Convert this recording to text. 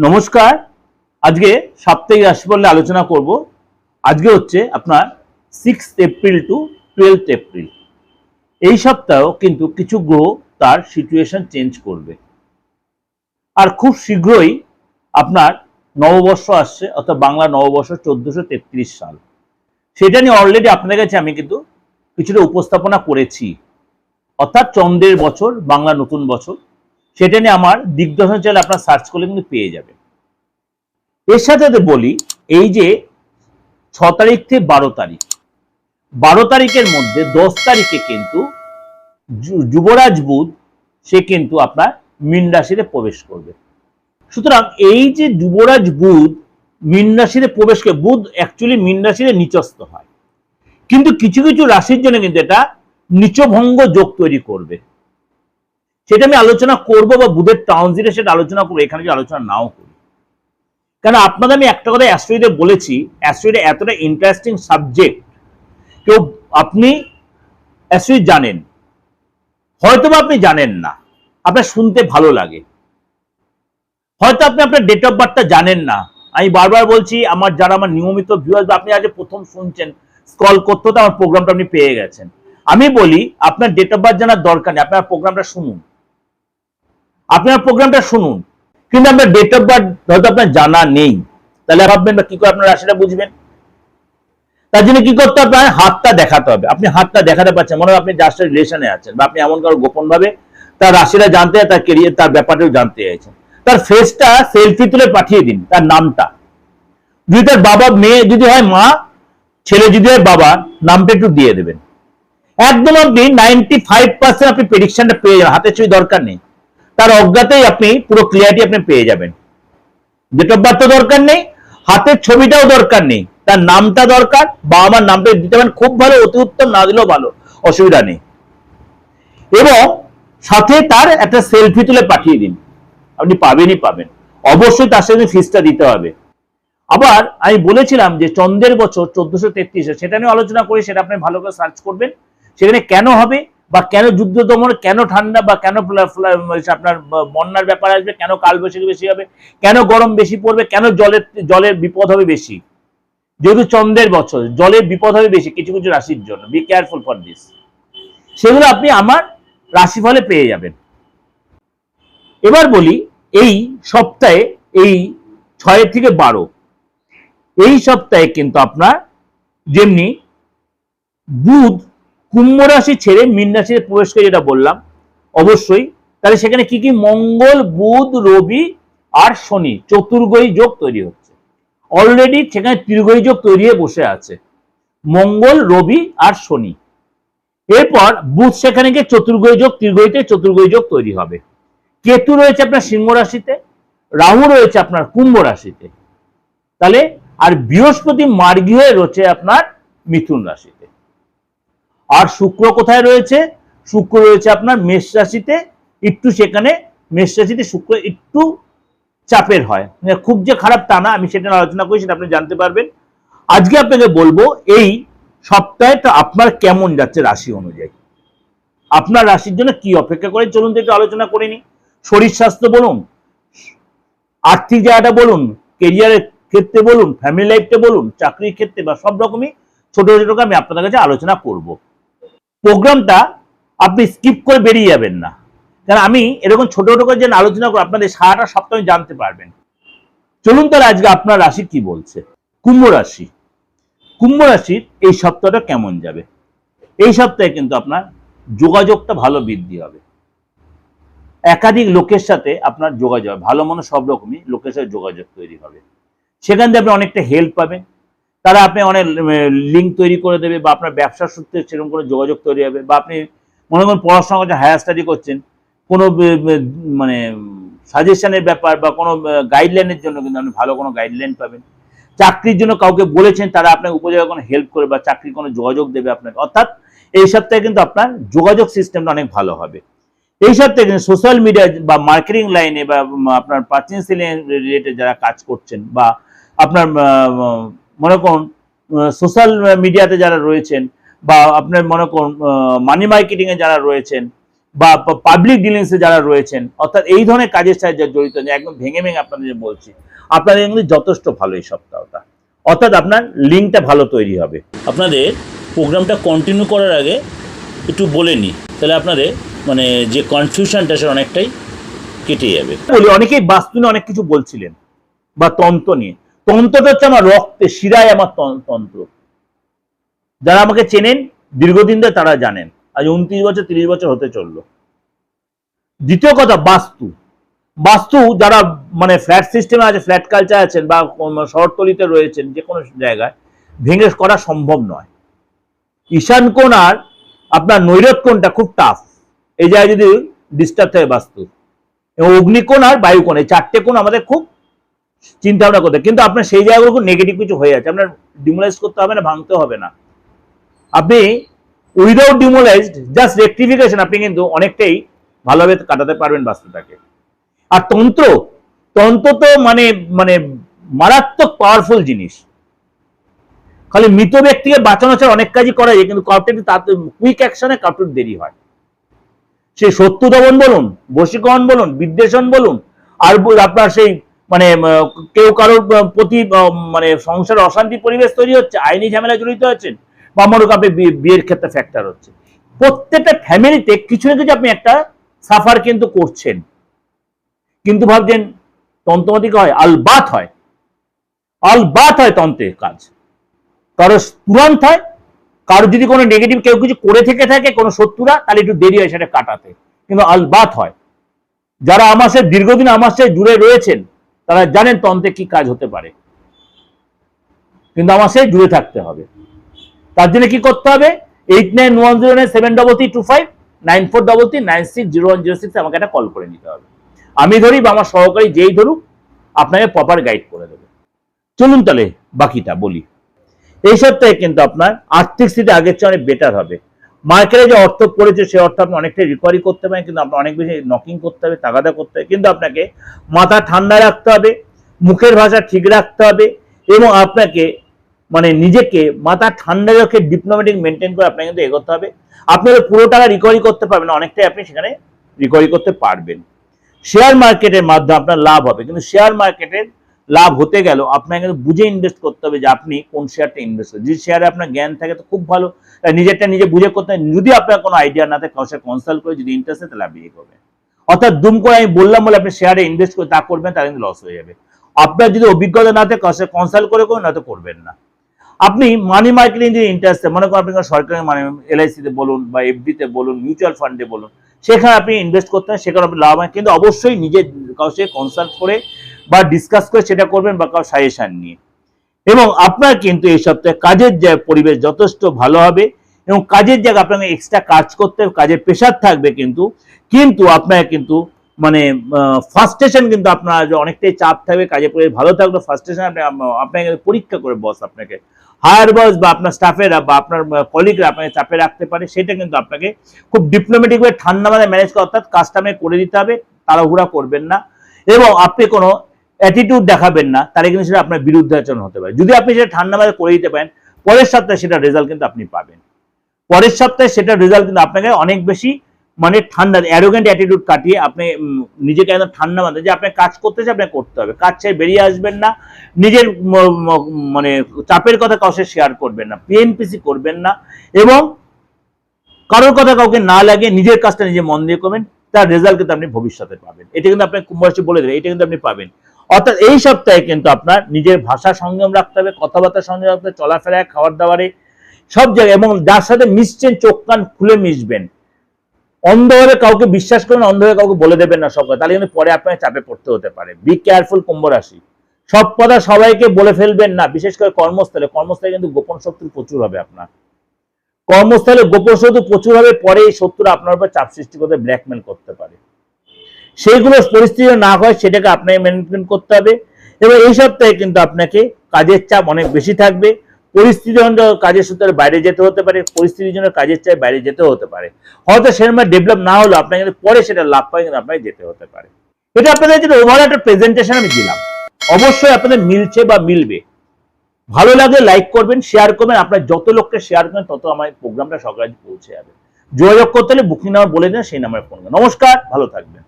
নমস্কার। আজকে সাপ্তাহিক রাশিফল নিয়ে আলোচনা করব। আজকে হচ্ছে আপনার 6 এপ্রিল টু 12 এপ্রিল। এই সপ্তাহ কিন্তু কিছু গ্রহ তার সিচুয়েশন চেঞ্জ করবে, আর খুব শীঘ্রই আপনার নববর্ষ আসছে, অর্থাৎ বাংলা নববর্ষ 1433 সাল। সেটা নিয়ে অলরেডি আপনাদের কাছে আমি কিন্তু কিছুটা উপস্থাপনা করেছি, অর্থাৎ চন্দ্রের বছর, বাংলা নতুন বছর। সেটা নিয়ে আমার দিগদর্শন চ্যানেলে আপনার সার্চ করলে কিন্তু পেয়ে যাবেন। এর সাথে বলি, এই যে 6 তারিখ থেকে 12 তারিখ, 12 তারিখের মধ্যে 10 তারিখে কিন্তু যুবরাজ বুধ সে কিন্তু আপনার মীন রাশিতে প্রবেশ করবে। সুতরাং এই যে যুবরাজ বুধ মীন রাশিতে প্রবেশ করে, বুধ অ্যাকচুয়ালি মীন রাশিতে নিচস্থ হয়, কিন্তু কিছু কিছু রাশির জন্য কিন্তু এটা নিচভঙ্গ যোগ তৈরি করবে। সেটা আমি আলোচনা করব, বা বুধের ট্রানজিটে সেটা আলোচনা করবো, এখানে যে আলোচনা নাও করি। কারণ আপনাদের আমি একটা কথা অ্যাস্ট্রোইডে বলেছি, অ্যাস্ট্রোইডে এতটা ইন্টারেস্টিং সাবজেক্ট, কেউ আপনি অ্যাস্ট্রোইড জানেন, হয়তোবা আপনি জানেন না, আপনার শুনতে ভালো লাগে, হয়তো আপনি আপনার ডেট অফ বার্থটা জানেন না। আমি বারবার বলছি, আমার যারা আমার নিয়মিত ভিউয়ার্স, বা আপনি আজ প্রথম শুনছেন, স্ক্রল করতে হতে আমার প্রোগ্রামটা আপনি পেয়ে গেছেন। আমি বলি, আপনার ডেট অফ বার্থ জানার দরকার নেই, আপনার প্রোগ্রামটা শুনুন, আপনার প্রোগ্রামটা শুনুন। কিন্তু আপনার ডেট অফ বার্থ হয়তো আপনার জানা নেই, তাহলে ভাববেন বা কি করে আপনার রাশিটা বুঝবেন? তার জন্য কি করতে হবে? হাতটা দেখাতে হবে। আপনি হাতটা দেখাতে পারছেন, মনে হয় আপনি যার সাথে রিলেশনে আছেন, বা আপনি এমন কারো গোপন ভাবে তার রাশিটা জানতে, তার কেরিয়ার, তার ব্যাপারটাও জানতে চাইছেন। তার ফেসটা সেলফি তুলে পাঠিয়ে দিন, তার নামটা, যদি তার বাবা, মেয়ে যদি হয় মা, ছেলে যদি হয় বাবা, নামটা একটু দিয়ে দেবেন। একদম আপনি 95% আপনি প্রেডিকশনটা পেয়ে যাবেন, হাতের ছবি দরকার নেই, তার অজ্ঞাতেই আপনি পুরো ক্লিয়ারিটি আপনি পেয়ে যাবেন। ডেট অফ বার্থ দরকার নেই, হাতের ছবিটাও দরকার নেই, তার নামটা দরকার, বাবা মার নামটা দিতে পারেন, খুব ভালো, অতি উত্তম, না দিলেও ভালো, অসুবিধা নেই। এবং সাথে তার একটা সেলফি তুলে পাঠিয়ে দিন, আপনি পাবেনই পাবেন। অবশ্যই তার সাথে ফিসটা দিতে হবে। আবার আমি বলেছিলাম যে চন্দ্রের বছর 1433, সেটা নিয়ে আলোচনা করি, সেটা আপনি ভালো করে সার্চ করবেন। সেখানে কেন হবে, বা কেন যুদ্ধ দমন, কেন ঠান্ডা, বা কেন আপনার বন্যার ব্যাপার আসবে, কেন কালবৈশাখী বেশি হবে, কেন গরম বেশি পড়বে, কেন জলের বিপদ হবে বেশি। যেহেতু চন্দ্রের বছর, জলের বিপদ হবে বেশি কিছু কিছু রাশির জন্য, বি কেয়ারফুল ফর দিস। সেগুলো আপনি আমার রাশিফলে পেয়ে যাবেন। এবার বলি, এই সপ্তাহে, এই 6 থেকে 12, এই সপ্তাহে কিন্তু আপনার যেমনি বুধ কুম্ভ রাশি ছেড়ে মীন রাশিতে প্রবেশ করে, যেটা বললাম, অবশ্যই তাহলে সেখানে কি কি, মঙ্গল, বুধ, রবি আর শনি চতুর্গ্রহী যোগ তৈরি হচ্ছে। অলরেডি সেখানে ত্রিগ্রহী যোগ তৈরি হয়ে বসে আছে, মঙ্গল, রবি আর শনি। এরপর বুধ সেখানে গিয়ে চতুর্গ্রহী যোগ, ত্রিগ্রহীতে চতুর্গ্রহী যোগ তৈরি হবে। কেতু রয়েছে আপনার সিংহ রাশিতে, রাহু রয়েছে আপনার কুম্ভ রাশিতে, তাহলে আর বৃহস্পতি মার্গী হয়ে রয়েছে আপনার মিথুন রাশিতে। আর শুক্র কোথায় রয়েছে? শুক্র রয়েছে আপনার মেষ রাশিতে। একটু সেখানে মেষ রাশিতে শুক্র একটু চাপের হয়, খুব যে খারাপ তা না, আমি সেটা আলোচনা করি, সেটা আপনি জানতে পারবেন। আজকে আপনাকে বলবো এই সপ্তাহটা আপনার কেমন যাচ্ছে রাশি অনুযায়ী, আপনার রাশির জন্য কি অপেক্ষা করে। চলুন তো একটু আলোচনা করে নি। শরীর স্বাস্থ্য বলুন, আর্থিক জায়গাটা বলুন, কেরিয়ারের ক্ষেত্রে বলুন, ফ্যামিলি লাইফটা বলুন, চাকরির ক্ষেত্রে, বা সব রকমই ছোট ছোট আমি আপনাদের কাছে আলোচনা করব। প্রোগ্রামটা আপনি স্কিপ করে বেরিয়ে যাবেন না, কারণ আমি এরকম ছোট ছোট করে যেন আলোচনা করে আপনাদের সারাটা সপ্তাহ জানতে পারবেন। চলুন তাহলে আজকে আপনার রাশি কি বলছে। কুম্ভ রাশি, কুম্ভ রাশির এই সপ্তাহটা কেমন যাবে? এই সপ্তাহে কিন্তু আপনার যোগাযোগটা ভালো বৃদ্ধি হবে, একাধিক লোকের সাথে আপনার যোগাযোগ, ভালো মনে সব রকমই লোকের সাথে যোগাযোগ তৈরি হবে। সেখান থেকে আপনি অনেকটা হেল্প পাবেন, তারা আপনি অনেক লিঙ্ক তৈরি করে দেবে, বা আপনার ব্যবসার সূত্রে সেরকম করে যোগাযোগ তৈরি হবে, বা আপনি মনে করেন পড়াশোনা করছেন, হায়ার স্টাডি করছেন, কোনো মানে সাজেশনের ব্যাপার বা কোনো গাইডলাইনের জন্য কিন্তু আপনি ভালো কোনো গাইডলাইন পাবেন। চাকরির জন্য কাউকে বলেছেন, তারা আপনাকে উপযোগে কোনো হেল্প করে, বা চাকরির কোনো যোগাযোগ দেবে আপনাকে। অর্থাৎ এই সপ্তাহে কিন্তু আপনার যোগাযোগ সিস্টেমটা অনেক ভালো হবে। এই সপ্তাহে কিন্তু সোশ্যাল মিডিয়া বা মার্কেটিং লাইনে, বা আপনার পার্চেসিং রিলেটেড যারা কাজ করছেন, বা আপনার মনে করুন সোশ্যাল মিডিয়াতে যারা রয়েছেন, বা আপনার মনে করুন মানি মার্কেটিংয়ে যারা রয়েছেন, বা পাবলিক ডিলিংসে যারা রয়েছেন, অর্থাৎ এই ধরনের কাজের সাথে জড়িত, একদম ভেঙে ভেঙে আপনাদের বলছি, আপনাদের কিন্তু যথেষ্ট ভালো এই সপ্তাহটা, অর্থাৎ আপনার লিঙ্কটা ভালো তৈরি হবে। আপনাদের প্রোগ্রামটা কন্টিনিউ করার আগে একটু বলে নিই, তাহলে আপনাদের মানে যে কনফিউশনটা সেটা অনেকটাই কেটে যাবে। বলি, অনেকেই বাস্তু নিয়ে অনেক কিছু বলছিলেন বা তন্ত্র নিয়ে। তন্ত্রটা হচ্ছে আমার রক্তে, শিরায় আমার তন্ত্র। যারা আমাকে চেনেন দীর্ঘদিন ধরে তারা জানেন, আজ 29 বছর 30 বছর হতে চললো। দ্বিতীয় কথা, বাস্তু। বাস্তু যারা মানে ফ্ল্যাট সিস্টেমে আছে, ফ্ল্যাট কালচার আছেন বা শহরতলিতে রয়েছেন, যে কোনো জায়গায় ভেঙে করা সম্ভব নয়। ঈশান কোণ আর আপনার নৈরত কোণটা খুব টাফ, এই জায়গায় যদি ডিস্টার্ব থাকে বাস্তু। এবং অগ্নিকোণ আর বায়ুকোণ, এই চারটে কোণ আমাদের খুব চিন্তা ভাবনা করতে, কিন্তু আপনার সেই জায়গাগুলো খুব নেগেটিভ কিছু হয়ে যাচ্ছে, আপনার ডিমোলাইজ করতে হবে না, ভাঙতে হবে না। আপনি উইদাউট ডিমোলাইজড জাস্ট রেক্টিফিকেশন আপনি কিন্তু অনেকটাই ভালোভাবে কাটাতে পারবেন বাস্তুটাকে। আর তন্ত্র, তন্ত্র তো মানে মানে মারাত্মক পাওয়ারফুল জিনিস। খালি মৃত ব্যক্তিকে বাঁচানো ছাড়া অনেক কাজই করা যায়, কিন্তু কাউকে কুইক অ্যাকশনে কাউকে দেরি হয়। সে শত্রু দমন বলুন, বশীকরণ বলুন, বিদ্বেষণ বলুন, আর আপনার সেই মানে কেউ কারোর প্রতি মানে সংসার অশান্তি পরিবেশ তৈরি হচ্ছে, আইনি ঝামেলা জড়িত আছেন, বা মনে করেন আপনি বিয়ের ক্ষেত্রে ফ্যাক্টর হচ্ছে, প্রত্যেকটা ফ্যামিলিতে কিছু না কিছু আপনি একটা সাফার কিন্তু করছেন। কিন্তু ভাবছেন তন্ত্রমাতিক হয়, আলবাত হয়, আলবাত হয় তন্ত্রের কাজ। কারো তুরন্ত হয়, কারো যদি কোনো নেগেটিভ কেউ কিছু করে থেকে থাকে কোনো শত্রুরা, তাহলে একটু দেরি হয় সেটা কাটাতে, কিন্তু আলবাত হয়। যারা আমার সাথে দীর্ঘদিন আমার সাথে জুড়ে রয়েছেন তারা জানেন তন্ত্রে কি কাজ হতে পারে, কিন্তু আমার সাথে জুড়ে থাকতে হবে। তার জন্য কি করতে হবে? 8910973325 9433960106 আমাকে একটা কল করে নিতে হবে। আমি ধরি বা আমার সহকারী যেই ধরুক, আপনাকে প্রপার গাইড করে দেবে। চলুন তাহলে বাকিটা বলি। এই সপ্তাহে কিন্তু আপনার আর্থিক স্থিতি আগের চেয়ে অনেক বেটার হবে। মার্কেটে যে অর্থ পড়েছে সেই অর্থ আপনি অনেকটাই রিকভারি করতে পারেন, কিন্তু আপনার অনেক বেশি নকিং করতে হবে, তাগাদা করতে হবে, কিন্তু আপনাকে মাথা ঠান্ডা রাখতে হবে, মুখের ভাষা ঠিক রাখতে হবে, এবং আপনাকে মানে নিজেকে মাথা ঠান্ডা রেখে ডিপ্লোম্যাটিক মেনটেন করে আপনাকে কিন্তু এগোতে হবে। আপনাদের পুরো টাকা রিকভারি করতে পারবেন না, অনেকটাই আপনি সেখানে রিকভারি করতে পারবেন। শেয়ার মার্কেটের মাধ্যমে আপনার লাভ হবে, কিন্তু শেয়ার মার্কেটের লাভ হতে গেল আপনাকে কিন্তু বুঝে ইনভেস্ট করতে হবে যে আপনি কোন শেয়ারটা ইনভেস্ট করবেন। যদি শেয়ারে আপনার জ্ঞান থাকে তো খুব ভালো, নিজেরটা নিজে বুঝে করতে হবে। যদি আপনার কোনো আইডিয়া না থাকে কারোর সাথে কনসাল্ট করে যদি ইন্টারেস্ট হয় তাহলে আপনি বিয়ে করবেন। অর্থাৎ দুম করে আমি বললাম বলে আপনি শেয়ারে ইনভেস্ট করে তা করবেন, তাহলে কিন্তু লস হয়ে যাবে। আপনার যদি অভিজ্ঞতা না থাকে কারোর সাথে কনসাল্ট করে করবেন, না তো করবেন না। আপনি মানি মার্কেটিং যদি ইন্টারেস্ট মনে করেন, আপনি সরকারি মানে এলআইসিতে বলুন বা এফডিতে বলুন, মিউচুয়াল ফান্ডে বলুন, সেখানে আপনি ইনভেস্ট করতে হয়, সেখানে আপনি লাভ হয়, কিন্তু অবশ্যই নিজের কারোর সাথে কনসাল্ট করে বা ডিসকাস করে সেটা করবেন, বা কারো সাজেশন নিয়ে। এবং আপনার কিন্তু এই সপ্তাহে কাজের যে পরিবেশ যথেষ্ট ভালো হবে, এবং কাজের জায়গা আপনাকে এক্সট্রা কাজ করতে হবে, কাজের প্রেশার থাকবে, কিন্তু আপনার কিন্তু মানে ফার্স্টেশন কিন্তু আপনার অনেকটাই চাপ থাকবে, কাজের পরিবেশ ভালো থাকবে, ফার্স্টেশন আপনাকে পরীক্ষা করে বস আপনাকে হায়ার বস বা আপনার স্টাফেরা বা আপনার কলিগরা আপনাকে চাপে রাখতে পারে, সেটা কিন্তু আপনাকে খুব ডিপ্লোম্যাটিক ভাবে ঠান্ডা মাথায় ম্যানেজ করা, অর্থাৎ কাজটা আপনাকে করে দিতে হবে, তাড়াহুড়া করবেন না, এবং আপনি কোনো অ্যাটিটিউড দেখাবেন না, তাহলে কিন্তু সেটা আপনার বিরুদ্ধাচরণ হতে পারে। যদি আপনি সেটা ঠান্ডা মাথায় করে দিতে পারেন, পরের সপ্তাহে সেটা রেজাল্ট কিন্তু আপনি পাবেন। পরের সপ্তাহে সেটা রেজাল্ট কিন্তু আপনাকে অনেক বেশি মানে ঠান্ডা অ্যারোগেন্ট অ্যাটিটিউড কাটিয়ে আপনি নিজেকে একদম ঠান্ডা মাথায় যে আপনি কাজ করতেছে আপনাকে করতে হবে, কাজ ছেড়ে বেরিয়ে আসবেন না, নিজের মানে চাপের কথা কাউকে শেয়ার করবেন না, পিএনপিসি করবেন না, এবং কারোর কথা কাউকে না লাগে নিজের কাজটা নিজে মন দিয়ে করবেন, তার রেজাল্ট কিন্তু আপনি ভবিষ্যতে পাবেন। এটা কিন্তু আপনি কুম্ভরাশি বলে দেবেন, এটা কিন্তু আপনি পাবেন। অর্থাৎ এই সপ্তাহে কিন্তু আপনার নিজের ভাষা সংযম রাখতে হবে, কথাবার্তা সংযম রাখতে হবে, চলাফেরায়, খাবার দাবারে, সব জায়গায়, এবং যার সাথে মিশছেন চোখ কান খুলে মিশবেন। অন্ধভাবে কাউকে বিশ্বাস করবেন, অন্ধভাবে কাউকে বলে দেবেন না সব কথা, তাহলে কিন্তু পরে আপনাকে চাপে পড়তে হতে পারে। বি কেয়ারফুল কুম্ভ রাশি, সব কথা সবাইকে বলে ফেলবেন না, বিশেষ করে কর্মস্থলে। কর্মস্থলে কিন্তু গোপন শত্রু প্রচুর হবে, আপনার কর্মস্থলে গোপন শত্রু প্রচুর হবে, পরে এই শত্রুরা আপনার উপর চাপ সৃষ্টি করতে ব্ল্যাকমেল করতে পারে। সেইগুলো পরিস্থিতি না হয় সেটাকে আপনাকে মেনটেন করতে হবে। এবং এই সপ্তাহে কিন্তু আপনাকে কাজের চাপ অনেক বেশি থাকবে, পরিস্থিতির জন্য কাজের সূত্রে বাইরে যেতে হতে পারে, পরিস্থিতির জন্য কাজের চাপ বাইরে যেতে হতে পারে, হয়তো সেরকম ডেভেলপ না হলো আপনাকে কিন্তু পরে সেটা লাভ পায়, কিন্তু আপনাকে যেতে হতে পারে। এটা আপনাদের জন্য ওভারঅল একটা প্রেজেন্টেশন আমি দিলাম, অবশ্যই আপনাদের মিলছে বা মিলবে। ভালো লাগলে লাইক করবেন, শেয়ার করবেন, আপনার যত লোককে শেয়ার করবেন তত আমার প্রোগ্রামটা সকালে পৌঁছে যাবে। যোগাযোগ করতে হলে বুকিং নাম্বার বলে দিন, সেই নাম্বারে ফোন করুন। নমস্কার, ভালো থাকবেন।